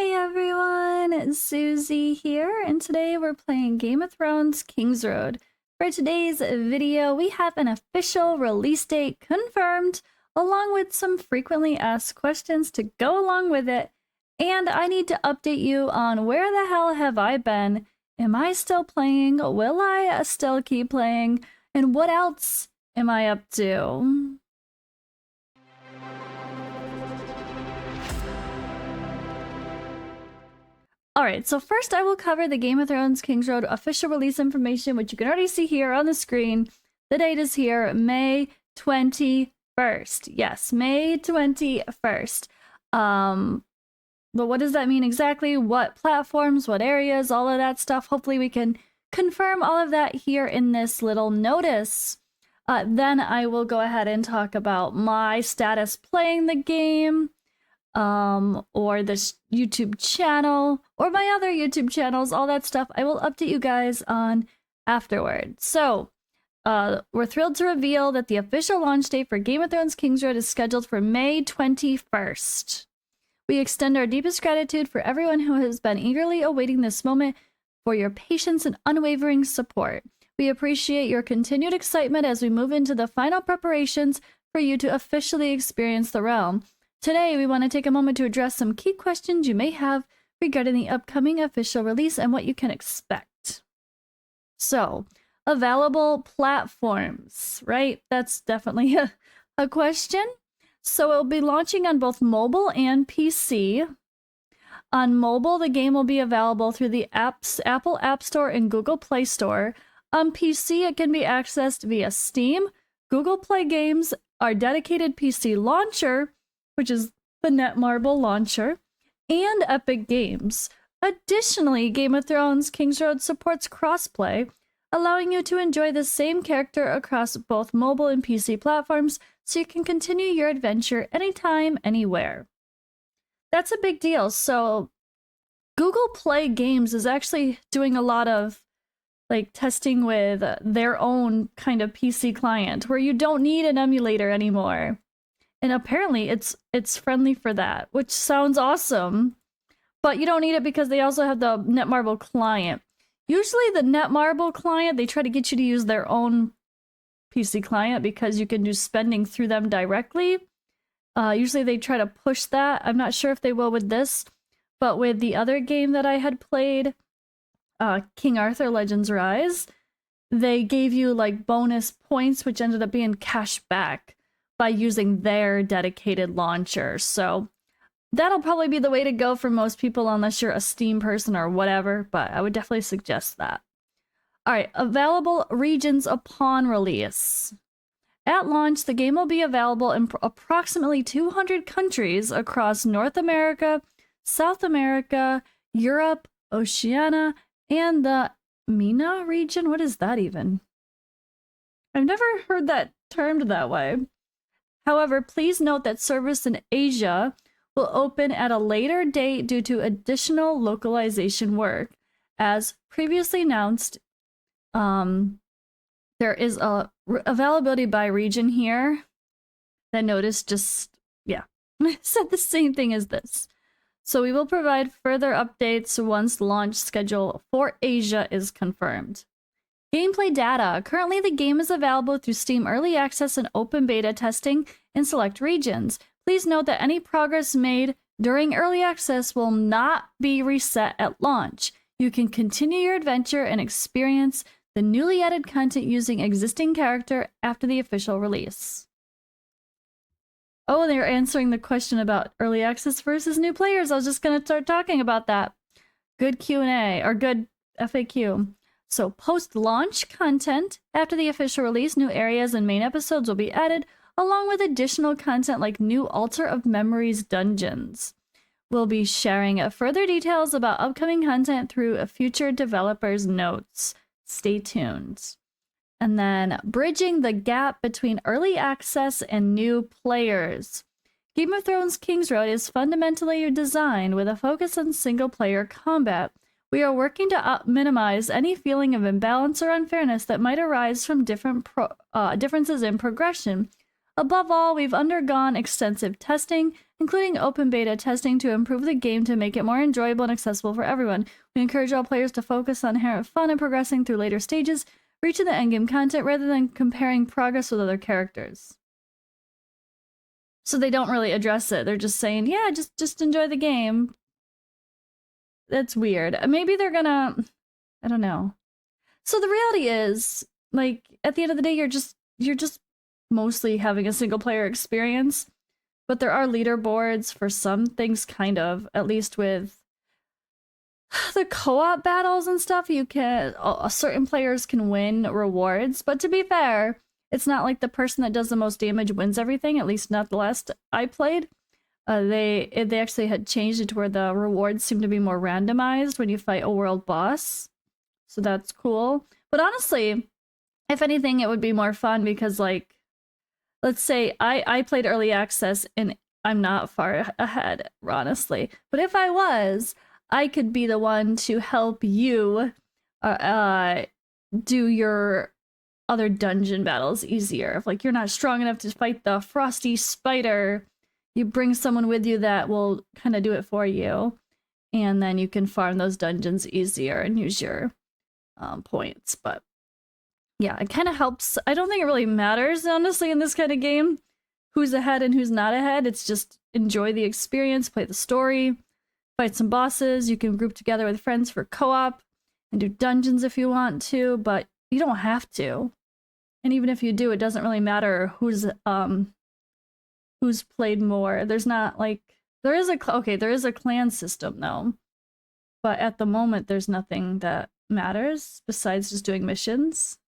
Hey everyone, it's Suzi here, and today we're playing Game of Thrones KingsRoad. For today's video, we have an official release date confirmed, along with some frequently asked questions to go along with it, and I need to update you on where the hell have I been, am I still playing, will I still keep playing, and what else am I up to? Alright, so first I will cover the Game of Thrones KingsRoad official release information, which you can already see here on the screen. The date is here, May 21st. Yes, May 21st. But what does that mean exactly? What platforms, what areas, all of that stuff. Hopefully we can confirm all of that here in this little notice. Then I will go ahead and talk about my status playing the game. Or this YouTube channel, or my other YouTube channels, all that stuff, I will update you guys on afterward. So, we're thrilled to reveal that the official launch date for Game of Thrones KingsRoad is scheduled for May 21st. We extend our deepest gratitude for everyone who has been eagerly awaiting this moment, for your patience and unwavering support. We appreciate your continued excitement as we move into the final preparations for you to officially experience the realm. Today, we want to take a moment to address some key questions you may have regarding the upcoming official release and what you can expect. So, available platforms, right? That's definitely a question. So, it will be launching on both mobile and PC. On mobile, the game will be available through the Apple App Store and Google Play Store. On PC, it can be accessed via Steam, Google Play Games, our dedicated PC launcher, which is the Netmarble launcher, and Epic Games. Additionally, Game of Thrones KingsRoad supports crossplay, allowing you to enjoy the same character across both mobile and PC platforms, so you can continue your adventure anytime, anywhere. That's a big deal. So, Google Play Games is actually doing a lot of testing with their own kind of PC client, where you don't need an emulator anymore. And apparently it's friendly for that, which sounds awesome. But you don't need it because they also have the Netmarble client. Usually the Netmarble client, they try to get you to use their own PC client because you can do spending through them directly. Usually they try to push that. I'm not sure if they will with this. But with the other game that I had played, King Arthur Legends Rise, they gave you like bonus points, which ended up being cash back by using their dedicated launcher. So that'll probably be the way to go for most people unless you're a Steam person or whatever, but I would definitely suggest that. All right, available regions upon release. At launch, the game will be available in approximately 200 countries across North America, South America, Europe, Oceania, and the MENA region. What is that even? I've never heard that termed that way. However, please note that service in Asia will open at a later date due to additional localization work. As previously announced, there is a availability by region here. That notice just, yeah, said the same thing as this. So we will provide further updates once the launch schedule for Asia is confirmed. Gameplay data. Currently, the game is available through Steam Early Access and Open Beta testing in select regions. Please note that any progress made during Early Access will not be reset at launch. You can continue your adventure and experience the newly added content using existing character after the official release. Oh, they're answering the question about Early Access versus new players. I was just going to start talking about that. Good Q&A, or good FAQ. So post-launch content, after the official release, new areas and main episodes will be added, along with additional content like new Altar of Memories dungeons. We'll be sharing further details about upcoming content through future developers' notes. Stay tuned. And then bridging the gap between early access and new players. Game of Thrones KingsRoad is fundamentally designed with a focus on single-player combat. We are working to minimize any feeling of imbalance or unfairness that might arise from differences in progression. Above all, we've undergone extensive testing including open beta testing to improve the game to make it more enjoyable and accessible for everyone. We encourage all players to focus on inherent fun and progressing through later stages, reaching the endgame content rather than comparing progress with other characters. So they don't really address it. They're just saying, yeah, just enjoy the game. That's weird. Maybe they're gonna, I don't know. So the reality is, like, at the end of the day, you're just mostly having a single player experience. But there are leaderboards for some things, kind of, at least with the co-op battles and stuff. You can, certain players can win rewards, but to be fair, it's not like the person that does the most damage wins everything, at least not the last I played. They actually had changed it to where the rewards seem to be more randomized when you fight a world boss. So that's cool. But honestly, if anything, it would be more fun because, like, let's say I played early access and I'm not far ahead, honestly. But if I was, I could be the one to help you do your other dungeon battles easier. If, like, you're not strong enough to fight the frosty spider, you bring someone with you that will kind of do it for you. And then you can farm those dungeons easier and use your points. But yeah, it kind of helps. I don't think it really matters, honestly, in this kind of game, who's ahead and who's not ahead. It's just enjoy the experience, play the story, fight some bosses. You can group together with friends for co-op and do dungeons if you want to, but you don't have to. And even if you do, it doesn't really matter who's played more. There's not, like, there is a clan system though, but at the moment there's nothing that matters besides just doing missions.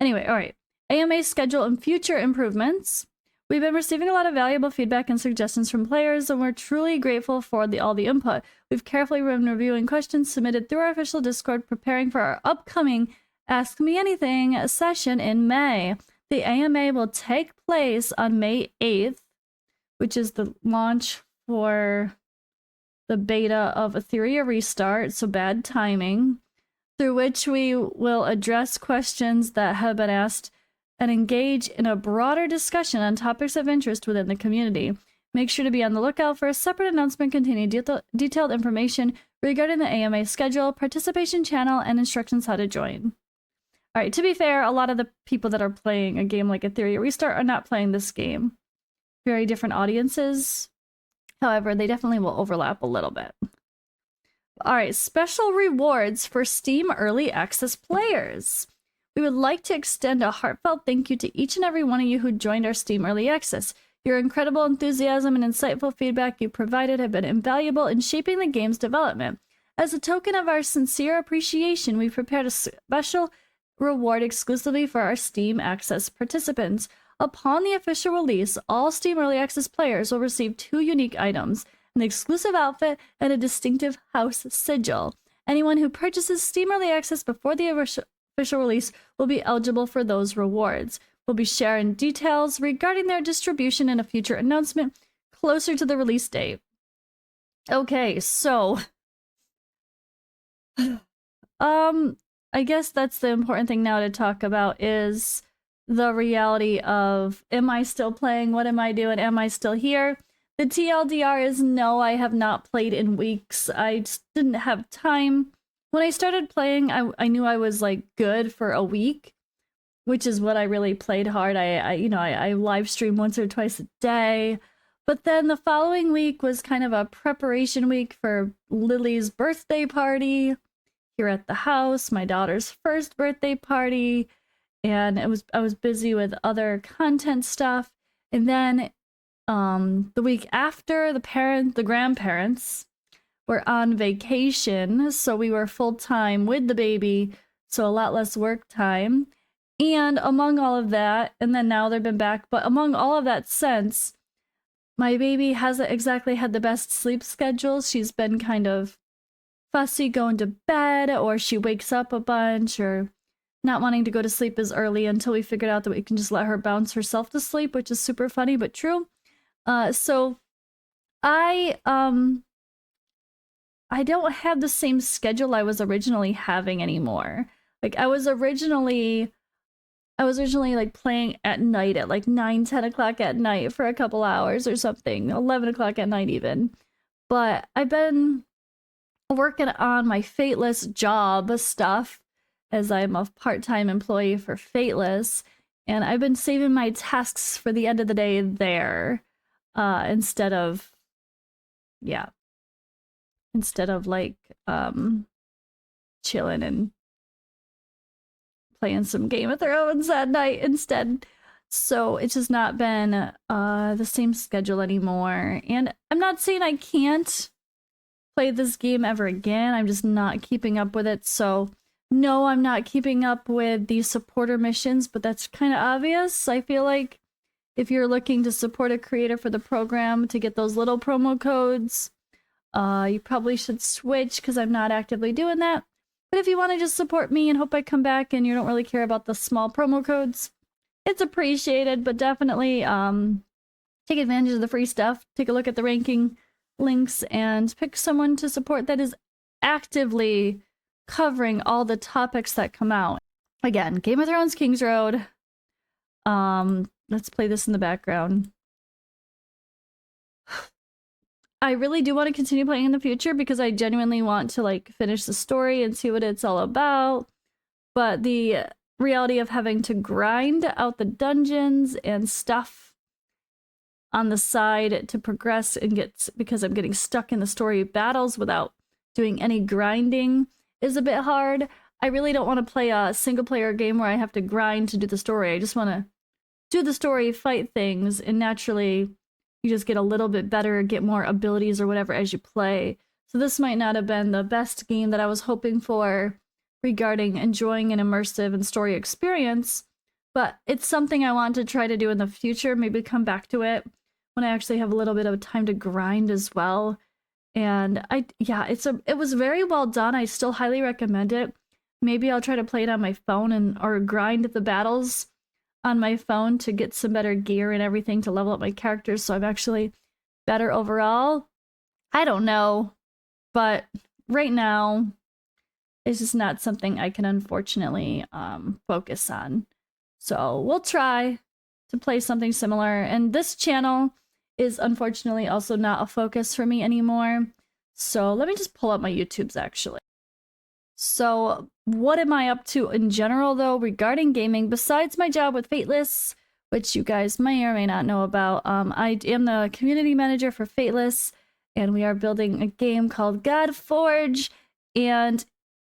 Anyway, all right. AMA schedule and future improvements. We've been receiving a lot of valuable feedback and suggestions from players, and we're truly grateful for all the input. We've carefully been reviewing questions submitted through our official Discord, preparing for our upcoming Ask Me Anything session in May. The AMA will take place on May 8th, which is the launch for the beta of Etheria Restart, so bad timing, through which we will address questions that have been asked and engage in a broader discussion on topics of interest within the community. Make sure to be on the lookout for a separate announcement containing detailed information regarding the AMA schedule, participation channel, and instructions how to join. All right, to be fair, a lot of the people that are playing a game like Etheria Restart are not playing this game. Very different audiences. However, they definitely will overlap a little bit. All right, special rewards for Steam Early Access players. We would like to extend a heartfelt thank you to each and every one of you who joined our Steam Early Access. Your incredible enthusiasm and insightful feedback you provided have been invaluable in shaping the game's development. As a token of our sincere appreciation, we prepared a special reward exclusively for our Steam Access participants. Upon the official release, all Steam Early Access players will receive 2 unique items: an exclusive outfit and a distinctive house sigil. Anyone who purchases Steam Early Access before the official release will be eligible for those rewards. We'll be sharing details regarding their distribution in a future announcement closer to the release date. Okay, so I guess that's the important thing now to talk about, is the reality of, am I still playing? What am I doing? Am I still here? The TLDR is no, I have not played in weeks. I just didn't have time. When I started playing, I knew I was, like, good for a week, which is what I really played hard. I live stream once or twice a day. But then the following week was kind of a preparation week for Lily's birthday party here at the house, my daughter's first birthday party, and I was busy with other content stuff. And then the week after, the grandparents were on vacation, so we were full-time with the baby, so a lot less work time. And among all of that, and then now they've been back, but among all of that since, my baby hasn't exactly had the best sleep schedule. She's been kind of fussy going to bed, or she wakes up a bunch, or not wanting to go to sleep as early, until we figured out that we can just let her bounce herself to sleep, which is super funny but true. So I don't have the same schedule I was originally having anymore. Like, I was originally I was originally like playing at night at like 9, 10 o'clock at night for a couple hours or something, 11 o'clock at night even. But I've been working on my Fateless job stuff as I'm a part-time employee for Fateless, and I've been saving my tasks for the end of the day there instead of like chilling and playing some Game of Thrones at night instead. So it's just not been the same schedule anymore. And I'm not saying I can't play this game ever again. I'm just not keeping up with it. So no, I'm not keeping up with the supporter missions, but that's kind of obvious. I feel like if you're looking to support a creator for the program to get those little promo codes, you probably should switch because I'm not actively doing that. But if you want to just support me and hope I come back and you don't really care about the small promo codes, it's appreciated, but definitely take advantage of the free stuff. Take a look at the ranking links and pick someone to support that is actively covering all the topics that come out. Again, Game of Thrones, KingsRoad. Let's play this in the background. I really do want to continue playing in the future because I genuinely want to like finish the story and see what it's all about. But the reality of having to grind out the dungeons and stuff on the side to progress and get, because I'm getting stuck in the story battles without doing any grinding, is a bit hard. I really don't want to play a single player game where I have to grind to do the story. I just want to do the story, fight things, and naturally you just get a little bit better, get more abilities or whatever as you play. So this might not have been the best game that I was hoping for regarding enjoying an immersive and story experience, but it's something I want to try to do in the future, maybe come back to it when I actually have a little bit of time to grind as well. And it was very well done. I still highly recommend it. Maybe I'll try to play it on my phone or grind the battles on my phone to get some better gear and everything to level up my characters so I'm actually better overall. I don't know, but right now it's just not something I can unfortunately focus on. So we'll try to play something similar. And this channel is unfortunately also not a focus for me anymore. So let me just pull up my YouTubes actually. So what am I up to in general though regarding gaming besides my job with Fateless, which you guys may or may not know about? I am the community manager for Fateless, and we are building a game called God Forge, and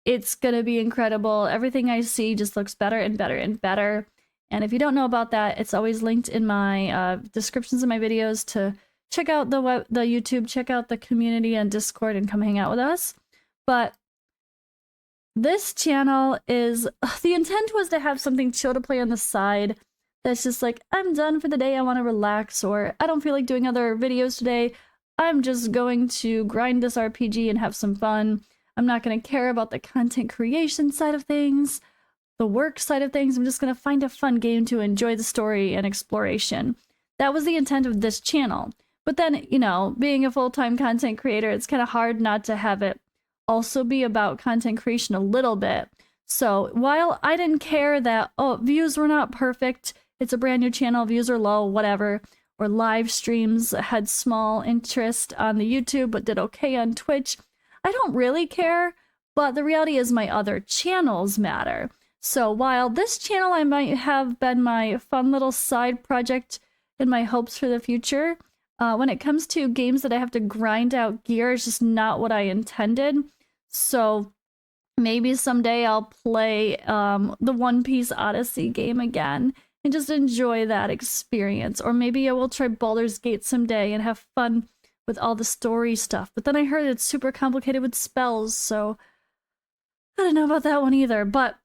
it's gonna be incredible. Everything I see just looks better and better and better. And if you don't know about that, it's always linked in my descriptions of my videos to check out the YouTube, check out the community and Discord, and come hang out with us. But this channel is, the intent was to have something chill to play on the side that's just like, I'm done for the day, I want to relax, or I don't feel like doing other videos today, I'm just going to grind this RPG and have some fun. I'm not going to care about the content creation side of things, the work side of things. I'm just going to find a fun game to enjoy the story and exploration. That was the intent of this channel. But then, you know, being a full-time content creator, it's kind of hard not to have it also be about content creation a little bit. So while I didn't care that, oh, views were not perfect, it's a brand new channel, views are low, whatever, or live streams had small interest on the YouTube but did okay on Twitch, I don't really care, but the reality is my other channels matter. So while this channel I might have been my fun little side project in my hopes for the future, when it comes to games that I have to grind out gear, it's just not what I intended. So maybe someday I'll play the One Piece Odyssey game again and just enjoy that experience. Or maybe I will try Baldur's Gate someday and have fun with all the story stuff. But then I heard it's super complicated with spells, so I don't know about that one either. But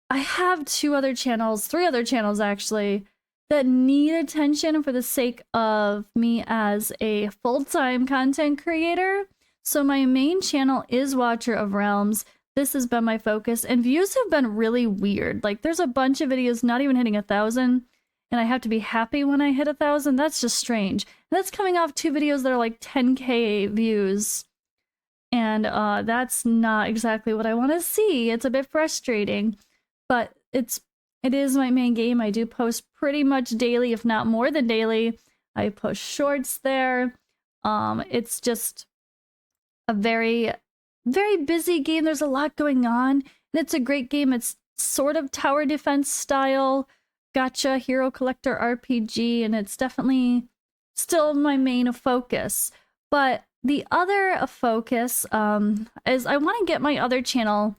I have three other channels actually, that need attention for the sake of me as a full-time content creator. So my main channel is Watcher of Realms. This has been my focus, and views have been really weird. Like, there's a bunch of videos not even hitting 1,000, and I have to be happy when I hit 1,000. That's just strange. And that's coming off 2 videos that are like 10K views. And that's not exactly what I want to see. It's a bit frustrating, but it's It is my main game. I do post pretty much daily, if not more than daily. I post shorts there. It's just a very, very busy game. There's a lot going on, and it's a great game. It's sort of tower defense style, gacha hero collector RPG, and it's definitely still my main focus. But the other focus is I want to get my other channel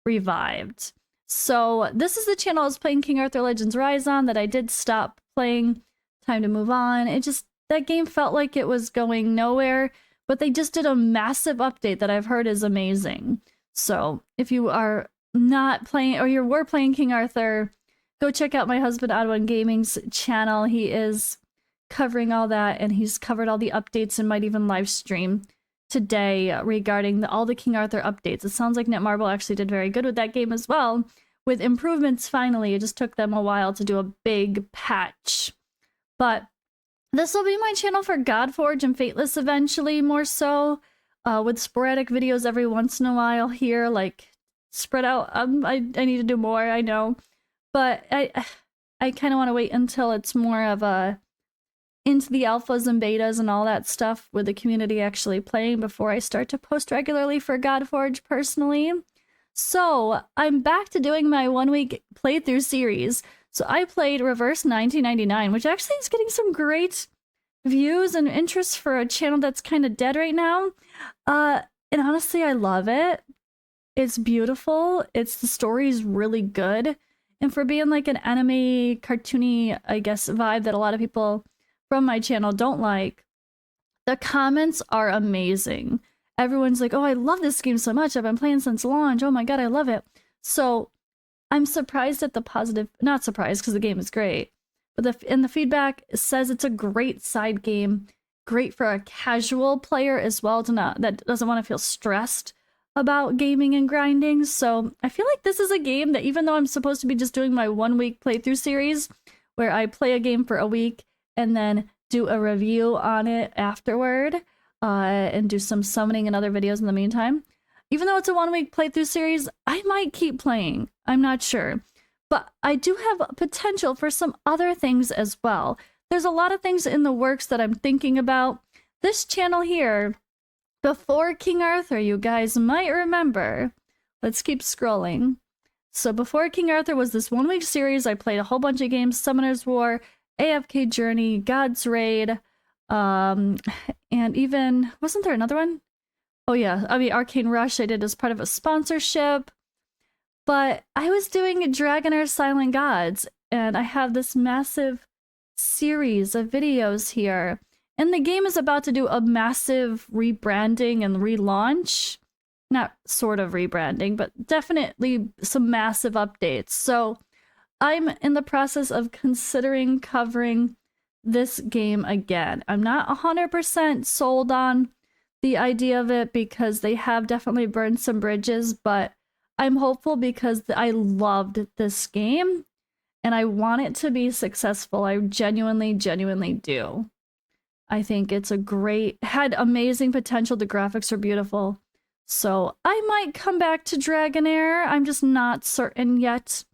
revived. So this is the channel I was playing King Arthur Legends Rise on that I did stop playing. Time to move on. It just, that game felt like it was going nowhere, but they just did a massive update that I've heard is amazing. So if you are not playing, or you were playing King Arthur, go check out my husband Odd One Gaming's channel. He is covering all that, and he's covered all the updates and might even live stream today regarding all the King Arthur updates. It sounds like Netmarble actually did very good with that game as well, with improvements finally. It just took them a while to do a big patch. But this will be my channel for Godforge and Fateless eventually, more so, with sporadic videos every once in a while here, like spread out. I need to do more, I know. But I kind of want to wait until it's more of a into the alphas and betas and all that stuff with the community actually playing before I start to post regularly for Godforge personally. So I'm back to doing my 1 week playthrough series. So I played Reverse 1999, which actually is getting some great views and interest for a channel that's kind of dead right now. And honestly, I love it. It's beautiful. The story's really good. And for being like an anime, cartoony, I guess, vibe that a lot of people from my channel don't like, the comments are amazing. Everyone's like, oh, I love this game so much. I've been playing since launch. Oh my god, I love it. So I'm surprised at the positive, not surprised because the game is great, but the feedback says it's a great side game, great for a casual player as well, that doesn't want to feel stressed about gaming and grinding. So I feel like this is a game that, even though I'm supposed to be just doing my 1 week playthrough series where I play a game for a week and then do a review on it afterward, and do some summoning and other videos in the meantime. Even though it's a 1 week playthrough series, I might keep playing. I'm not sure. But I do have potential for some other things as well. There's a lot of things in the works that I'm thinking about. This channel here, before King Arthur, you guys might remember. Let's keep scrolling. So before King Arthur was this 1 week series, I played a whole bunch of games: Summoner's War, AFK Journey, God's Raid, and even, wasn't there another one? Oh yeah, I mean, Arcane Rush I did as part of a sponsorship. But I was doing Dragonair Silent Gods, and I have this massive series of videos here. And the game is about to do a massive rebranding and relaunch. Not sort of rebranding, but definitely some massive updates. So I'm in the process of considering covering this game again. I'm not 100% sold on the idea of it because they have definitely burned some bridges, but I'm hopeful because I loved this game and I want it to be successful. I genuinely do. I think it's had amazing potential. The graphics are beautiful. So I might come back to Dragonair. I'm just not certain yet.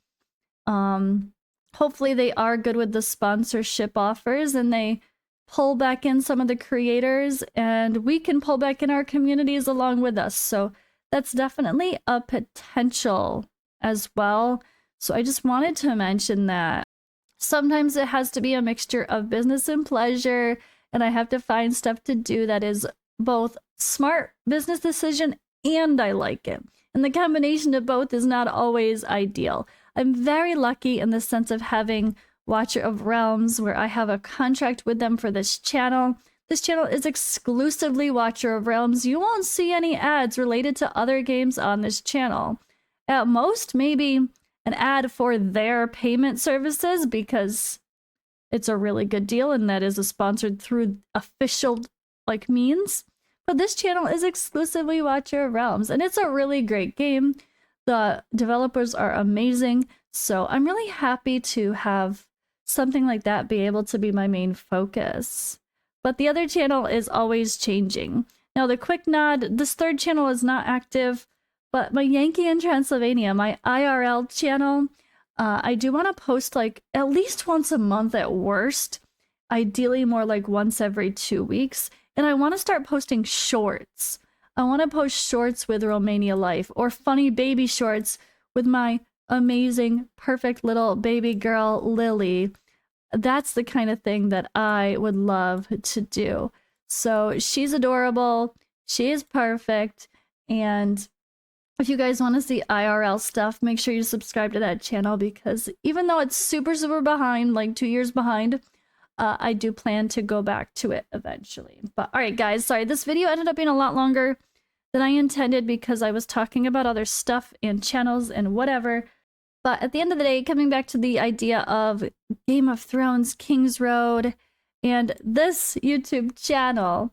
Hopefully they are good with the sponsorship offers and they pull back in some of the creators and we can pull back in our communities along with us. So that's definitely a potential as well. So I just wanted to mention that sometimes it has to be a mixture of business and pleasure, and I have to find stuff to do that is both smart business decision and I like it. And the combination of both is not always ideal. I'm very lucky in the sense of having Watcher of Realms, where I have a contract with them for this channel. This channel is exclusively Watcher of Realms. You won't see any ads related to other games on this channel. At most, maybe an ad for their payment services because it's a really good deal and that is sponsored through official means. But this channel is exclusively Watcher of Realms and it's a really great game. The developers are amazing. So I'm really happy to have something like that be able to be my main focus. But the other channel is always changing. Now the quick nod, this third channel is not active, but my Yankee in Transylvania, my IRL channel, I do want to post like at least once a month at worst, ideally more like once every 2 weeks. And I want to start posting shorts. I want to post shorts with Romania Life or funny baby shorts with my amazing, perfect little baby girl, Lily. That's the kind of thing that I would love to do. So she's adorable. She is perfect. And if you guys want to see IRL stuff, make sure you subscribe to that channel because even though it's super, super behind, like 2 years behind, I do plan to go back to it eventually. But all right, guys, sorry, this video ended up being a lot longer than I intended because I was talking about other stuff and channels and whatever. But at the end of the day, coming back to the idea of Game of Thrones, KingsRoad, and this YouTube channel,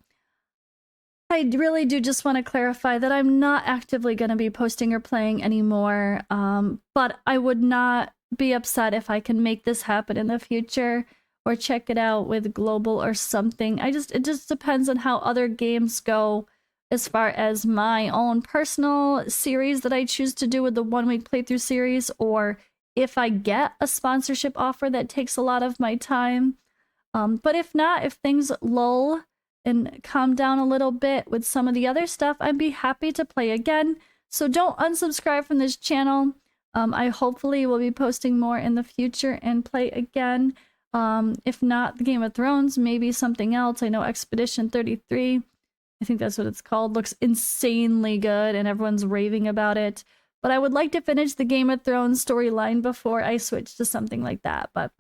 I really do just want to clarify that I'm not actively going to be posting or playing anymore, but I would not be upset if I can make this happen in the future or check it out with Global or something. It just depends on how other games go as far as my own personal series that I choose to do with the 1-week playthrough series, or if I get a sponsorship offer that takes a lot of my time. But if not, if things lull and calm down a little bit with some of the other stuff, I'd be happy to play again. So don't unsubscribe from this channel. I hopefully will be posting more in the future and play again. If not the Game of Thrones, maybe something else. I know Expedition 33, I think that's what it's called, looks insanely good and everyone's raving about it. But I would like to finish the Game of Thrones storyline before I switch to something like that. But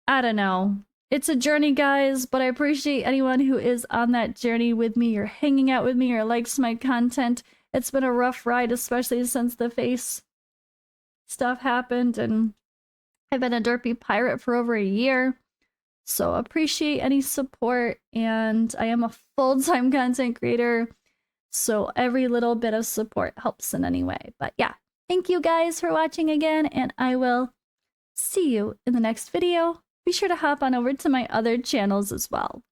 I don't know. It's a journey, guys, but I appreciate anyone who is on that journey with me or hanging out with me or likes my content. It's been a rough ride, especially since the face stuff happened, and I've been a derpy pirate for over a year. So appreciate any support, and I am a full-time content creator, so every little bit of support helps in any way. But yeah, thank you guys for watching again, and I will see you in the next video. Be sure to hop on over to my other channels as well.